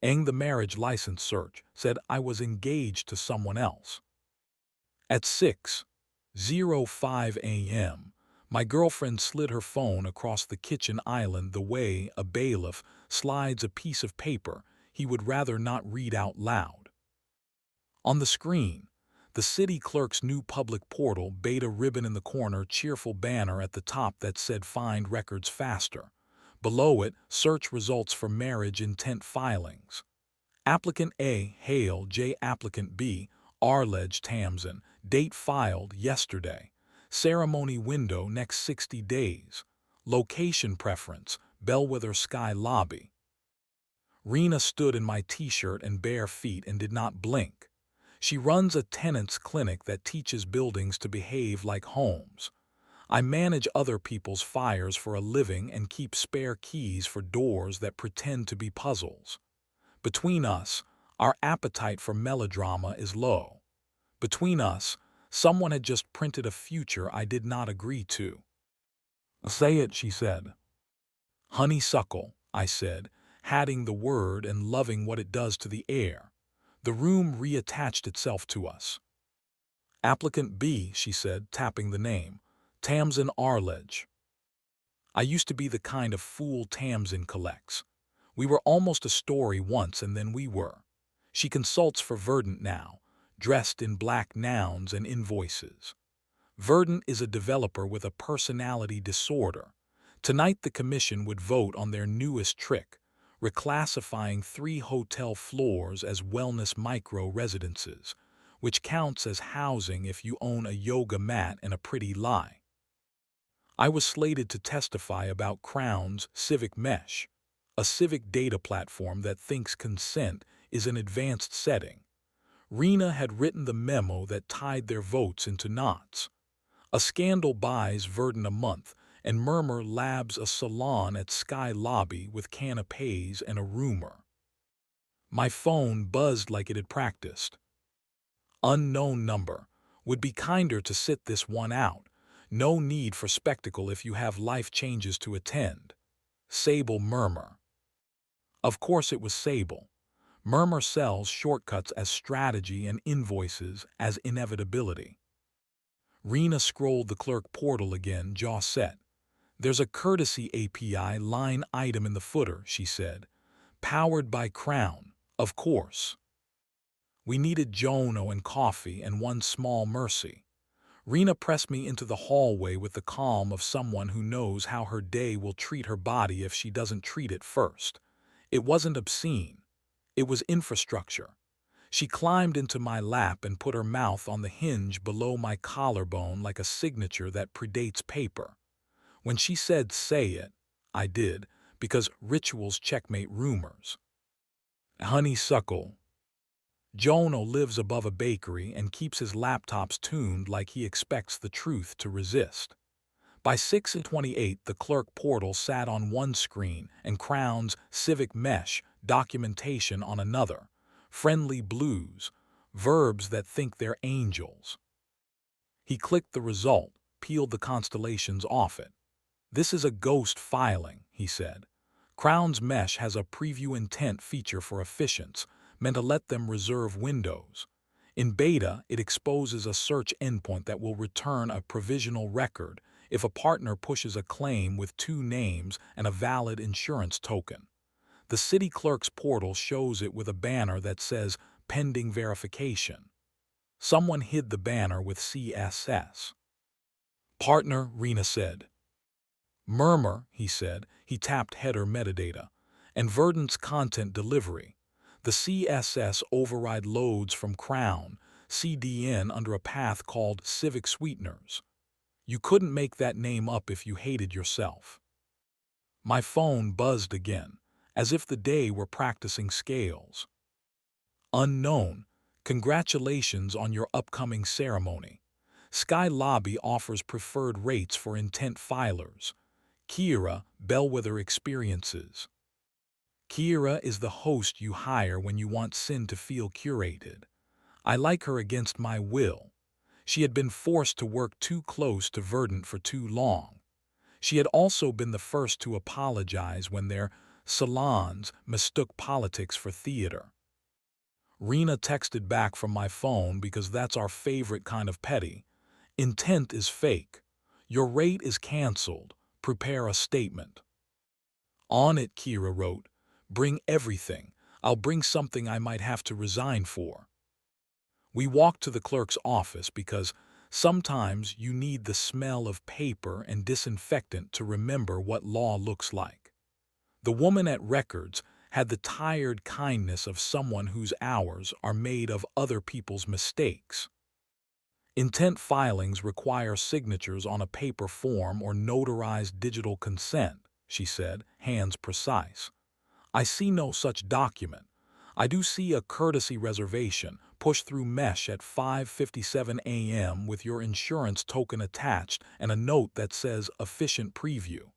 Eng the marriage license search said I was engaged to someone else. At 6:05 a.m., my girlfriend slid her phone across the kitchen island the way a bailiff slides a piece of paper he would rather not read out loud. On the screen, the city clerk's new public portal beta ribbon in the corner, cheerful banner at the top that said find records faster. Below it, search results for marriage intent filings. Applicant A, Hale J. Applicant B, Arledge Tamsin. Date filed yesterday. Ceremony window next 60 days. Location preference, Bellwether Sky Lobby. Rena stood in my t-shirt and bare feet and did not blink. She runs a tenants clinic that teaches buildings to behave like homes. I manage other people's fires for a living and keep spare keys for doors that pretend to be puzzles. Between us, our appetite for melodrama is low. Between us, someone had just printed a future I did not agree to. Say it, she said. Honeysuckle, I said, hatting the word and loving what it does to the air. The room reattached itself to us. Applicant B, she said, tapping the name. Tamsin Arledge. I used to be the kind of fool Tamsin collects. We were almost a story once and then we were. She consults for Verdant now, dressed in black nouns and invoices. Verdant is a developer with a personality disorder. Tonight the commission would vote on their newest trick, reclassifying 3 hotel floors as wellness micro-residences, which counts as housing if you own a yoga mat and a pretty lie. I was slated to testify about Crown's Civic Mesh, a civic data platform that thinks consent is an advanced setting. Rena had written the memo that tied their votes into knots. A scandal buys Verdant a month, and Murmur labs a salon at Sky Lobby with canapes and a rumor. My phone buzzed like it had practiced. Unknown number. Would be kinder to sit this one out. No need for spectacle if you have life changes to attend. Sable Murmur. Of course it was Sable. Murmur sells shortcuts as strategy and invoices as inevitability. Rena scrolled the clerk portal again, jaw set. There's a courtesy API line item in the footer, she said. Powered by Crown, of course. We needed Jono and coffee and one small mercy. Rena pressed me into the hallway with the calm of someone who knows how her day will treat her body if she doesn't treat it first. It wasn't obscene. It was infrastructure. She climbed into my lap and put her mouth on the hinge below my collarbone like a signature that predates paper. When she said say it, I did, because rituals checkmate rumors. Honeysuckle. Jono lives above a bakery and keeps his laptops tuned like he expects the truth to resist. By 6:28, the clerk portal sat on one screen and Crown's Civic Mesh documentation on another. Friendly blues, verbs that think they're angels. He clicked the result, peeled the constellations off it. This is a ghost filing, he said. Crown's Mesh has a preview intent feature for efficients, meant to let them reserve windows. In beta, it exposes a search endpoint that will return a provisional record if a partner pushes a claim with 2 names and a valid insurance token. The city clerk's portal shows it with a banner that says pending verification. Someone hid the banner with CSS. Partner, Rena said. Murmur, he said. He tapped header metadata. And Verdant's content delivery. The CSS override loads from Crown, CDN under a path called Civic Sweeteners. You couldn't make that name up if you hated yourself. My phone buzzed again, as if the day were practicing scales. Unknown, congratulations on your upcoming ceremony. Sky Lobby offers preferred rates for intent filers. Kira, Bellwether Experiences. Kira is the host you hire when you want sin to feel curated. I like her against my will. She had been forced to work too close to Verdant for too long. She had also been the first to apologize when their Salons mistook politics for theater. Rena texted back from my phone because that's our favorite kind of petty. Intent is fake. Your rate is canceled. Prepare a statement. On it, Kira wrote, bring everything. I'll bring something I might have to resign for. We walked to the clerk's office because sometimes you need the smell of paper and disinfectant to remember what law looks like. The woman at records had the tired kindness of someone whose hours are made of other people's mistakes. Intent filings require signatures on a paper form or notarized digital consent, she said, hands precise. I see no such document. I do see a courtesy reservation pushed through mesh at 5:57 a.m. with your insurance token attached and a note that says efficient preview.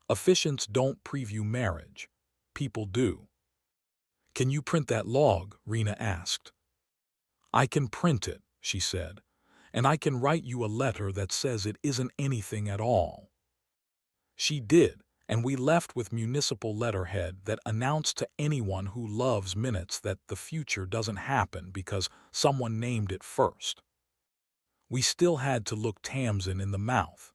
Officiants don't preview marriage. People do. Can you print that log? Rena asked. I can print it, she said, and I can write you a letter that says it isn't anything at all. She did, and we left with municipal letterhead that announced to anyone who loves minutes that the future doesn't happen because someone named it first. We still had to look Tamsin in the mouth.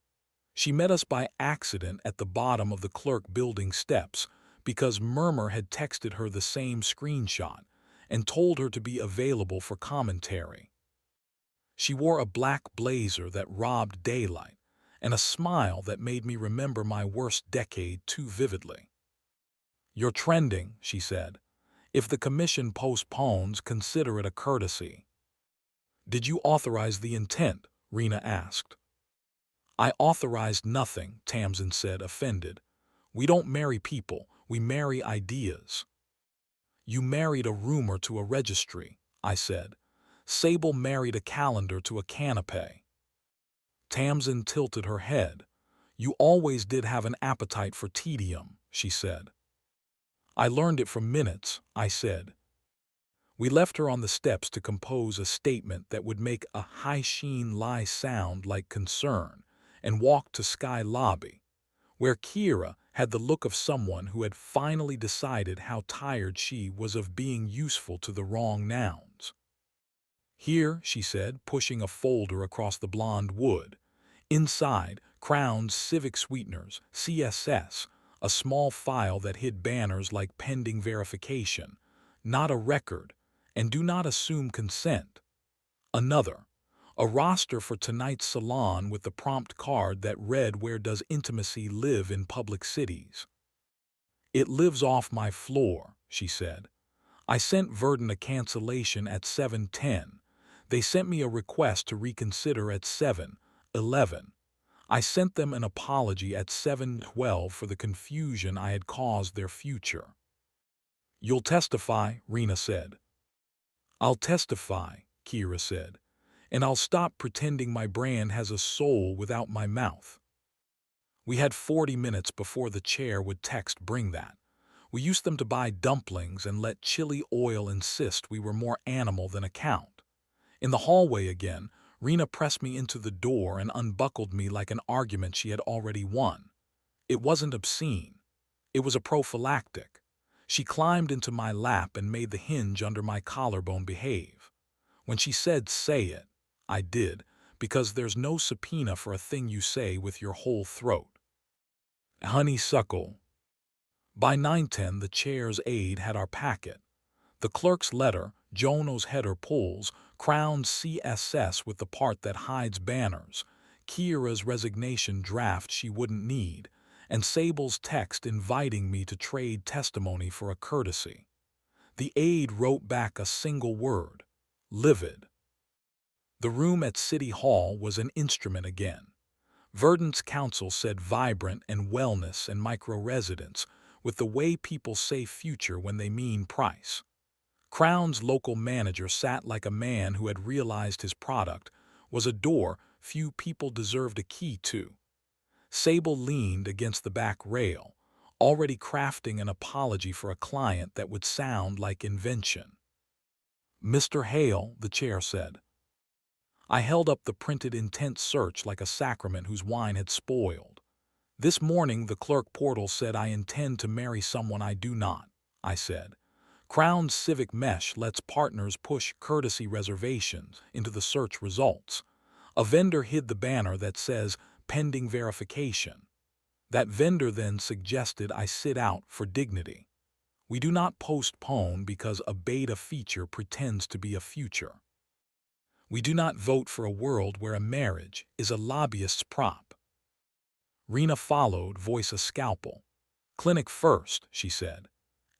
She met us by accident at the bottom of the clerk building steps because Murmur had texted her the same screenshot and told her to be available for commentary. She wore a black blazer that robbed daylight and a smile that made me remember my worst decade too vividly. You're trending, she said. If the commission postpones, consider it a courtesy. Did you authorize the intent? Rena asked. I authorized nothing, Tamsin said, offended. We don't marry people, we marry ideas. You married a rumor to a registry, I said. Sable married a calendar to a canapé. Tamsin tilted her head. You always did have an appetite for tedium, she said. I learned it from minutes, I said. We left her on the steps to compose a statement that would make a high-sheen lie sound like concern, and walked to Sky Lobby, where Kira had the look of someone who had finally decided how tired she was of being useful to the wrong nouns. Here, she said, pushing a folder across the blonde wood. Inside, Crown's Civic Sweeteners, CSS, a small file that hid banners like pending verification, not a record, and do not assume consent. Another, a roster for tonight's salon with the prompt card that read where does intimacy live in public cities. It lives off my floor, she said. I sent Verdon a cancellation at 7:10. They sent me a request to reconsider at 7:11. I sent them an apology at 7:12 for the confusion I had caused their future. You'll testify, Rena said. I'll testify, Kira said, and I'll stop pretending my brand has a soul without my mouth. We had 40 minutes before the chair would text bring that. We used them to buy dumplings and let chili oil insist we were more animal than a count. In the hallway again, Rena pressed me into the door and unbuckled me like an argument she had already won. It wasn't obscene. It was a prophylactic. She climbed into my lap and made the hinge under my collarbone behave. When she said say it, I did, because there's no subpoena for a thing you say with your whole throat. Honeysuckle. By 9:10, the chair's aide had our packet. The clerk's letter, Jono's header pulls, Crown's CSS with the part that hides banners, Kira's resignation draft she wouldn't need, and Sable's text inviting me to trade testimony for a courtesy. The aide wrote back a single word, livid. The room at City Hall was an instrument again. Verdon's counsel said vibrant and wellness and micro-residence, with the way people say future when they mean price. Crown's local manager sat like a man who had realized his product was a door few people deserved a key to. Sable leaned against the back rail, already crafting an apology for a client that would sound like invention. Mr. Hale, the chair said. I held up the printed intent search like a sacrament whose wine had spoiled. This morning the clerk portal said I intend to marry someone I do not, I said. Crown's civic mesh lets partners push courtesy reservations into the search results. A vendor hid the banner that says pending verification. That vendor then suggested I sit out for dignity. We do not postpone because a beta feature pretends to be a future. We do not vote for a world where a marriage is a lobbyist's prop. Rena followed, voice a scalpel. Clinic first, she said.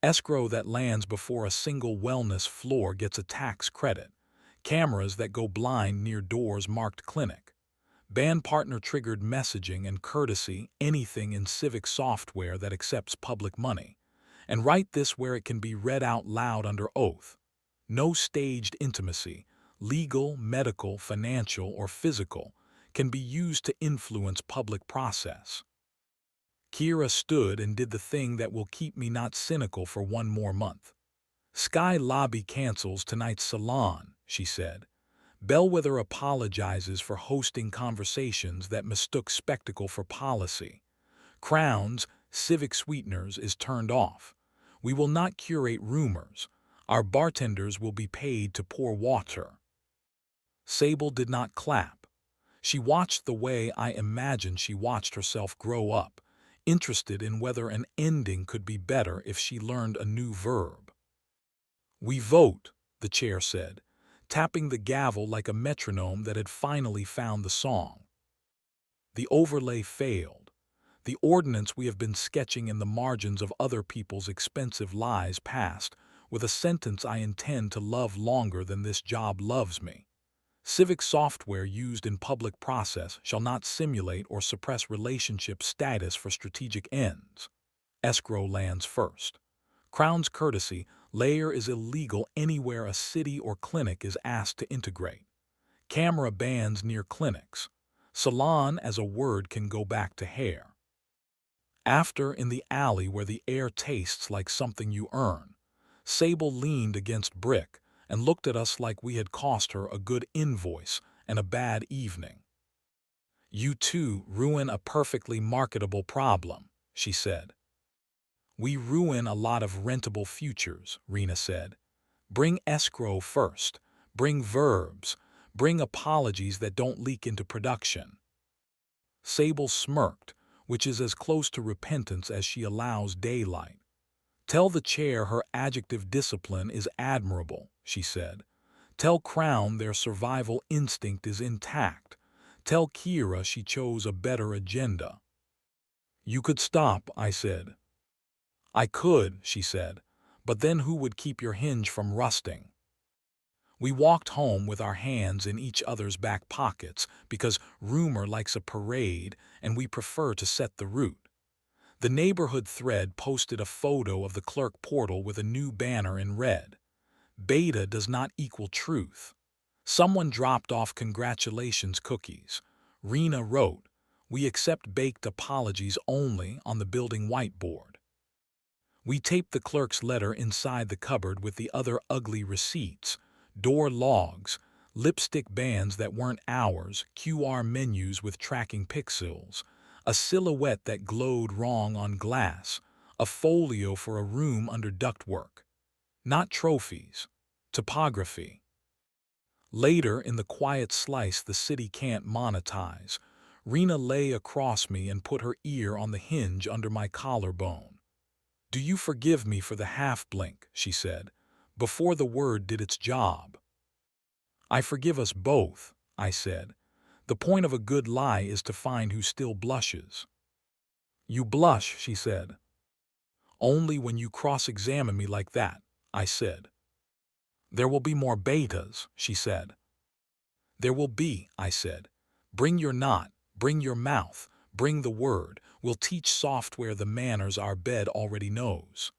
Escrow that lands before a single wellness floor gets a tax credit. Cameras that go blind near doors marked clinic. Ban partner-triggered messaging and courtesy, anything in civic software that accepts public money. And write this where it can be read out loud under oath. No staged intimacy, legal, medical, financial, or physical, can be used to influence public process. Kira stood and did the thing that will keep me not cynical for one more month. Sky Lobby cancels tonight's salon, she said. Bellwether apologizes for hosting conversations that mistook spectacle for policy. Crown's civic sweeteners is turned off. We will not curate rumors. Our bartenders will be paid to pour water. Sable did not clap. She watched the way I imagined she watched herself grow up, interested in whether an ending could be better if she learned a new verb. We vote, the chair said, tapping the gavel like a metronome that had finally found the song. The overlay failed. The ordinance we have been sketching in the margins of other people's expensive lies passed, with a sentence I intend to love longer than this job loves me. Civic software used in public process shall not simulate or suppress relationship status for strategic ends. Escrow lands first. Crown's courtesy layer is illegal anywhere a city or clinic is asked to integrate. Camera bans near clinics. Salon as a word can go back to hair. After, in the alley where the air tastes like something you earn, Sable leaned against Brick and looked at us like we had cost her a good invoice and a bad evening. You two ruin a perfectly marketable problem, she said. We ruin a lot of rentable futures, Rena said. Bring escrow first. Bring verbs. Bring apologies that don't leak into production. Sable smirked, which is as close to repentance as she allows daylight. Tell the chair her adjective discipline is admirable, she said. Tell Crown their survival instinct is intact. Tell Kira she chose a better agenda. You could stop, I said. I could, she said, but then who would keep your hinge from rusting? We walked home with our hands in each other's back pockets because rumor likes a parade and we prefer to set the route. The neighborhood thread posted a photo of the clerk portal with a new banner in red. Beta does not equal truth. Someone dropped off congratulations cookies. Rena wrote, "We accept baked apologies only" on the building whiteboard. We taped the clerk's letter inside the cupboard with the other ugly receipts, door logs, lipstick bands that weren't ours, QR menus with tracking pixels, a silhouette that glowed wrong on glass, a folio for a room under ductwork. Not trophies, topography. Later, in the quiet slice the city can't monetize, Rena lay across me and put her ear on the hinge under my collarbone. Do you forgive me for the half-blink, she said, before the word did its job. I forgive us both, I said. The point of a good lie is to find who still blushes. You blush, she said. Only when you cross-examine me like that, I said. There will be more betas, she said. There will be, I said. Bring your knot, bring your mouth, bring the word. We'll teach software the manners our bed already knows.